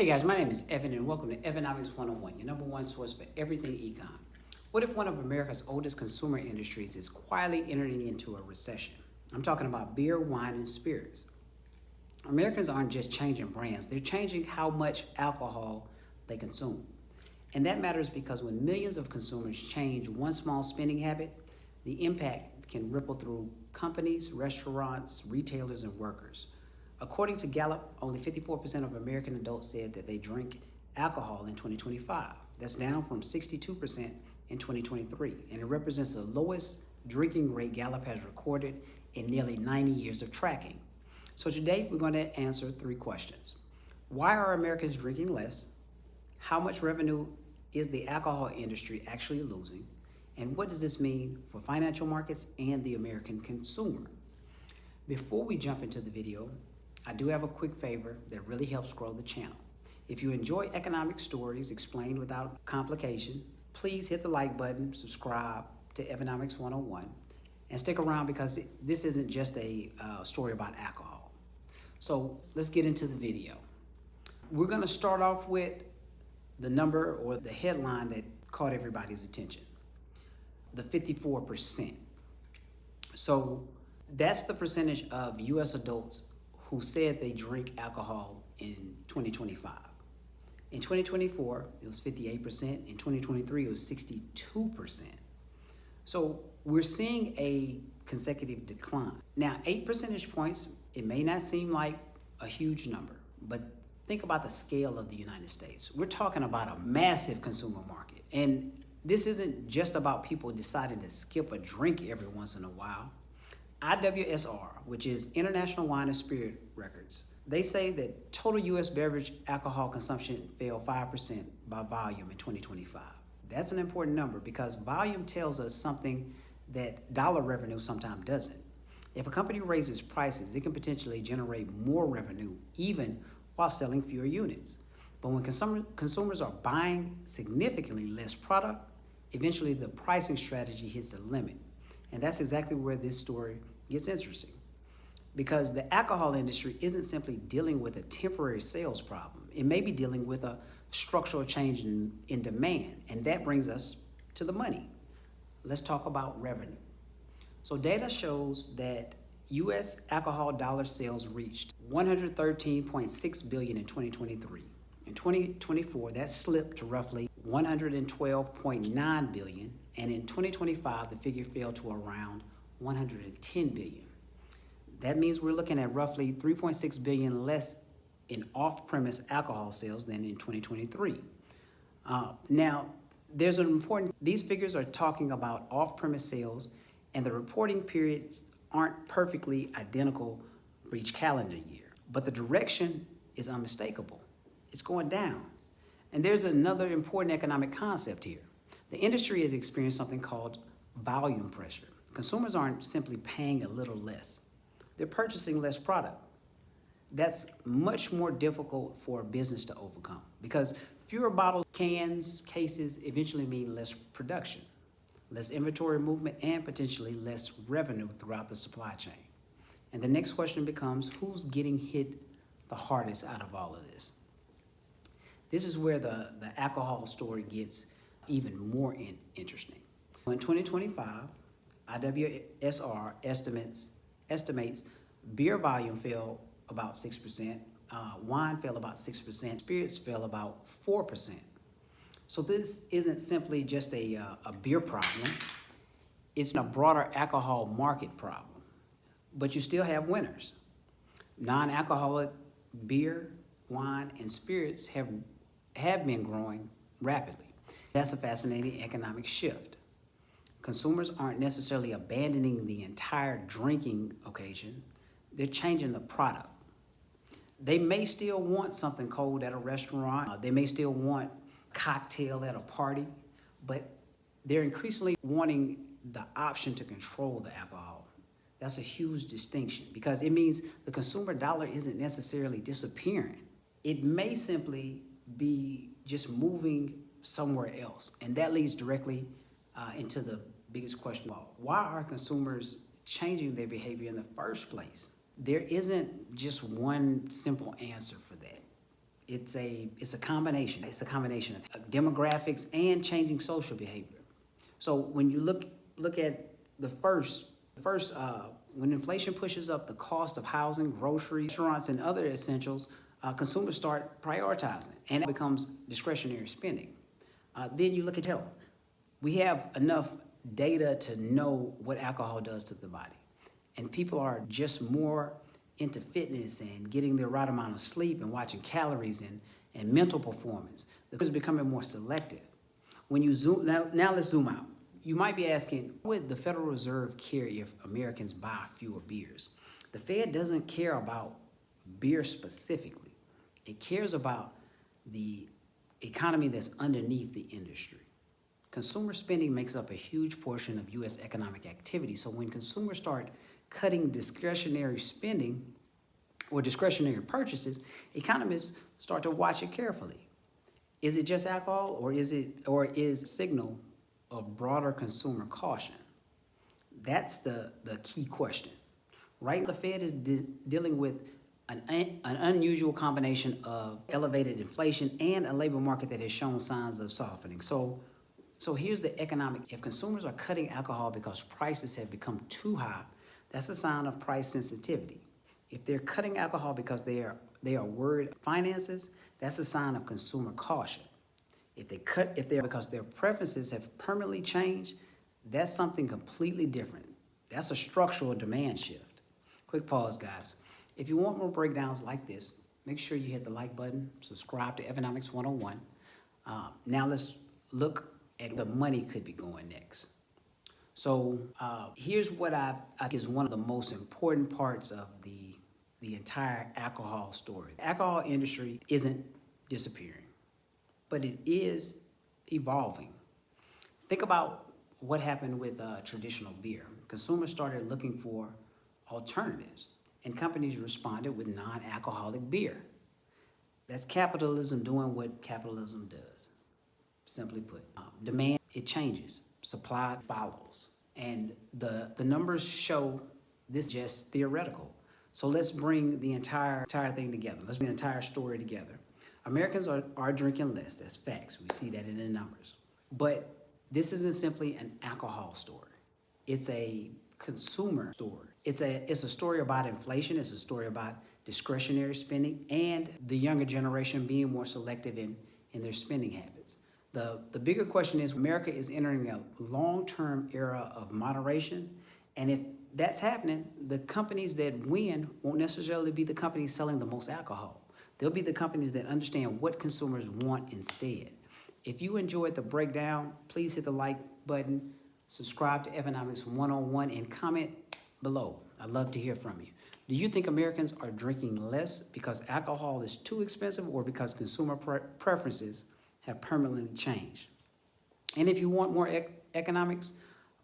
Hey guys, my name is Evan and welcome to Evanomics 101, your number one source for everything econ. What if one of America's oldest consumer industries is quietly entering into a recession? I'm talking about beer, wine, and spirits. Americans aren't just changing brands, they're changing how much alcohol they consume. And that matters because when millions of consumers change one small spending habit, the impact can ripple through companies, restaurants, retailers, and workers. According to Gallup, only 54% of American adults said that they drink alcohol in 2025. That's down from 62% in 2023, and it represents the lowest drinking rate Gallup has recorded in nearly 90 years of tracking. So today we're going to answer three questions. Why are Americans drinking less? How much revenue is the alcohol industry actually losing? And what does this mean for financial markets and the American consumer? Before we jump into the video, I do have a quick favor that really helps grow the channel. If you enjoy economic stories explained without complication, please hit the like button, subscribe to Evanomics 101, and stick around because this isn't just a story about alcohol. So let's get into the video. We're gonna start off with the number or the headline that caught everybody's attention, the 54%. So that's the percentage of US adults who said they drink alcohol in 2025. In 2024, it was 58%. In 2023, it was 62%. So we're seeing a consecutive decline. Now, 8 percentage points, it may not seem like a huge number, but think about the scale of the United States. We're talking about a massive consumer market. And this isn't just about people deciding to skip a drink every once in a while. IWSR, which is International Wine and Spirit Records, they say that total U.S. beverage alcohol consumption fell 5% by volume in 2025. That's an important number because volume tells us something that dollar revenue sometimes doesn't. If a company raises prices, it can potentially generate more revenue even while selling fewer units. But when consumers are buying significantly less product, eventually the pricing strategy hits the limit. And that's exactly where this story gets interesting. Because the alcohol industry isn't simply dealing with a temporary sales problem. It may be dealing with a structural change in demand. And that brings us to the money. Let's talk about revenue. So data shows that U.S. alcohol dollar sales reached $113.6 billion in 2023. In 2024, that slipped to roughly $112.9 billion. And in 2025, the figure fell to around $110 billion. That means we're looking at roughly $3.6 billion less in off-premise alcohol sales than in 2023. Now, there's an important, these figures are talking about off-premise sales, and the reporting periods aren't perfectly identical for each calendar year, but the direction is unmistakable. It's going down. And there's another important economic concept here. The industry has experienced something called volume pressure. Consumers aren't simply paying a little less. They're purchasing less product. That's much more difficult for a business to overcome because fewer bottles, cans, cases eventually mean less production, less inventory movement, and potentially less revenue throughout the supply chain. And the next question becomes, who's getting hit the hardest out of all of this? This is where the alcohol story gets even more interesting. In 2025, IWSR estimates beer volume fell about 6%, wine fell about 6%, spirits fell about 4%. So this isn't simply just a beer problem, it's a broader alcohol market problem. But you still have winners. Non-alcoholic beer, wine, and spirits have been growing rapidly. That's a fascinating economic shift. Consumers aren't necessarily abandoning the entire drinking occasion, they're changing the product. They may still want something cold at a restaurant, they may still want a cocktail at a party, but they're increasingly wanting the option to control the alcohol. That's a huge distinction because it means the consumer dollar isn't necessarily disappearing. It may simply be just moving somewhere else. And that leads directly into the biggest question about why are consumers changing their behavior in the first place? There isn't just one simple answer for that. It's a combination. It's a combination of demographics and changing social behavior. So when you look at the first when inflation pushes up the cost of housing, groceries, restaurants, and other essentials, consumers start prioritizing, and it becomes discretionary spending. Then you look at health. We have enough data to know what alcohol does to the body, and people are just more into fitness and getting the right amount of sleep and watching calories and mental performance. It's becoming more selective. When you zoom, now let's zoom out. You might be asking, would the Federal Reserve care if Americans buy fewer beers? The Fed doesn't care about beer specifically. It cares about the economy that's underneath the industry. Consumer spending makes up a huge portion of U.S. economic activity. So when consumers start cutting discretionary spending or discretionary purchases, economists start to watch it carefully. Is it just alcohol, or is a signal of broader consumer caution? That's the key question. Right, the Fed is dealing with an unusual combination of elevated inflation and a labor market that has shown signs of softening. So here's the economic. If consumers are cutting alcohol because prices have become too high, that's a sign of price sensitivity. If they're cutting alcohol because they are worried finances, that's a sign of consumer caution. If they're because their preferences have permanently changed, that's something completely different. That's a structural demand shift. Quick pause, guys. If you want more breakdowns like this, make sure you hit the like button, subscribe to Economics 101. Now let's look at where the money could be going next. So here's what I think is one of the most important parts of the entire alcohol story. The alcohol industry isn't disappearing, but it is evolving. Think about what happened with traditional beer. Consumers started looking for alternatives, and companies responded with non-alcoholic beer. That's capitalism doing what capitalism does. Simply put, demand, it changes, supply follows. And the numbers show this is just theoretical. So let's bring the entire thing together. Let's bring the entire story together. Americans are drinking less. That's facts. We see that in the numbers. But this isn't simply an alcohol story. It's a consumer story. It's a story about inflation. It's a story about discretionary spending and the younger generation being more selective in their spending habits. The bigger question is, America is entering a long-term era of moderation, and if that's happening, the companies that win won't necessarily be the companies selling the most alcohol. They'll be the companies that understand what consumers want instead. If you enjoyed the breakdown, please hit the like button, subscribe to Economics 101, and comment below. I'd love to hear from you. Do you think Americans are drinking less because alcohol is too expensive, or because consumer preferences have permanently changed? And if you want more economics,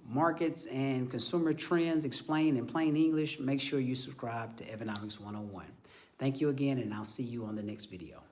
markets, and consumer trends explained in plain English, make sure you subscribe to Economics 101. Thank you again, and I'll see you on the next video.